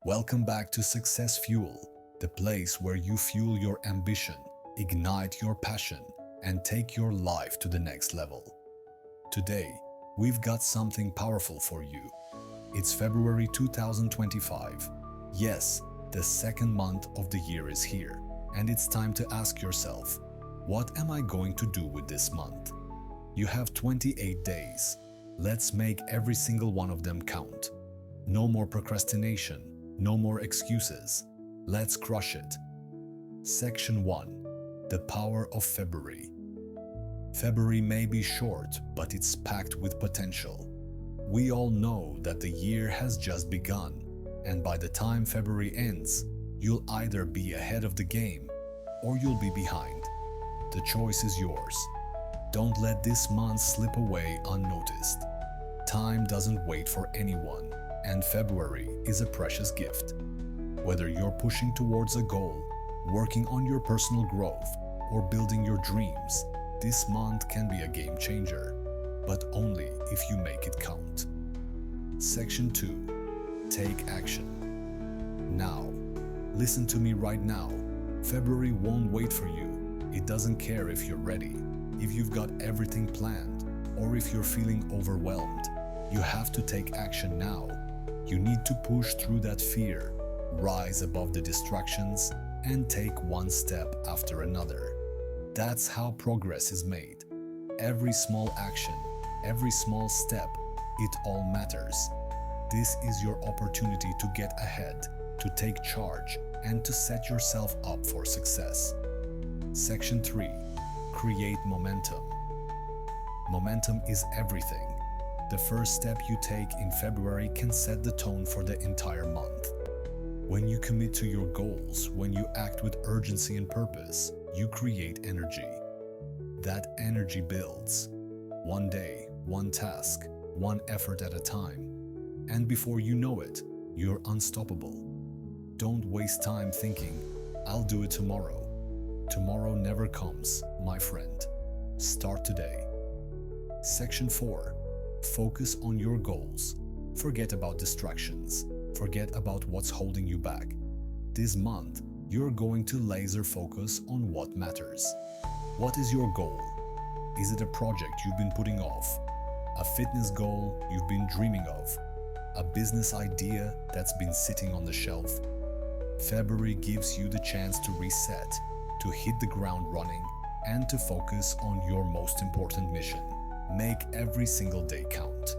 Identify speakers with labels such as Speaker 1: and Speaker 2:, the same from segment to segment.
Speaker 1: Welcome back to Success Fuel, the place where you fuel your ambition, ignite your passion, and take your life to the next level. Today, we've got something powerful for you. It's February 2025. Yes, the second month of the year is here, and it's time to ask yourself, what am I going to do with this month? You have 28 days. Let's make every single one of them count. No more procrastination, no more excuses. Let's crush it. Section 1. The Power of February. February may be short, but it's packed with potential. We all know that the year has just begun, and by the time February ends, you'll either be ahead of the game or you'll be behind. The choice is yours. Don't let this month slip away unnoticed. Time doesn't wait for anyone, and February is a precious gift. Whether you're pushing towards a goal, working on your personal growth, or building your dreams, this month can be a game changer, but only if you make it count. Section 2. Take action. Now, listen to me right now. February won't wait for you. It doesn't care if you're ready, if you've got everything planned, or if you're feeling overwhelmed. You have to take action now. You need to push through that fear, rise above the distractions, and take one step after another. That's how progress is made. Every small action, every small step, it all matters. This is your opportunity to get ahead, to take charge, and to set yourself up for success. Section 3. Create momentum. Momentum is everything. The first step you take in February can set the tone for the entire month. When you commit to your goals, when you act with urgency and purpose, you create energy. That energy builds. One day, one task, one effort at a time. And before you know it, you're unstoppable. Don't waste time thinking, I'll do it tomorrow. Tomorrow never comes, my friend. Start today. Section 4. Focus on your goals. Forget about distractions. Forget about what's holding you back. This month, you're going to laser focus on what matters. What is your goal? Is it a project you've been putting off? A fitness goal you've been dreaming of? A business idea that's been sitting on the shelf? February gives you the chance to reset, to hit the ground running, and to focus on your most important mission. Make every single day count.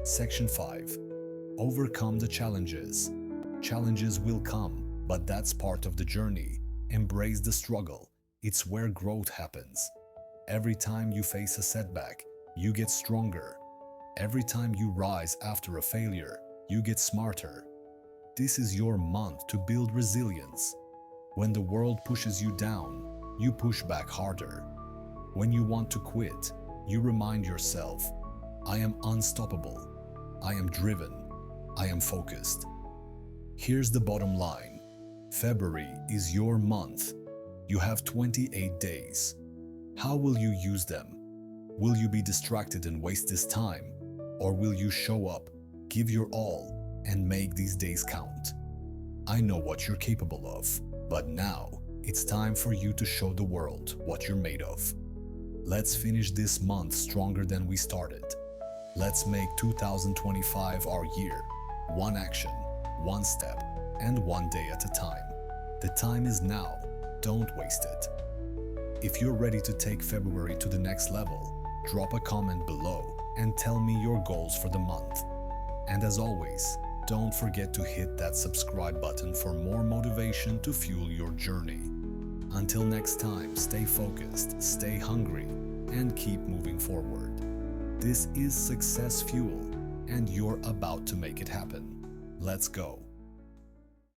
Speaker 1: Section 5. Overcome the challenges. Challenges will come, but that's part of the journey. Embrace the struggle. It's where growth happens. Every time you face a setback, you get stronger. Every time you rise after a failure, you get smarter. This is your month to build resilience. When the world pushes you down, you push back harder. When you want to quit, you remind yourself, I am unstoppable. I am driven. I am focused. Here's the bottom line. February is your month. You have 28 days. How will you use them? Will you be distracted and waste this time? Or will you show up, give your all, and make these days count? I know what you're capable of, but now it's time for you to show the world what you're made of. Let's finish this month stronger than we started. Let's make 2025 our year. One action, one step, and one day at a time. The time is now. Don't waste it. If you're ready to take February to the next level, drop a comment below and tell me your goals for the month. And as always, don't forget to hit that subscribe button for more motivation to fuel your journey. Until next time, stay focused, stay hungry, and keep moving forward. This is Success Fuel, and you're about to make it happen. Let's go.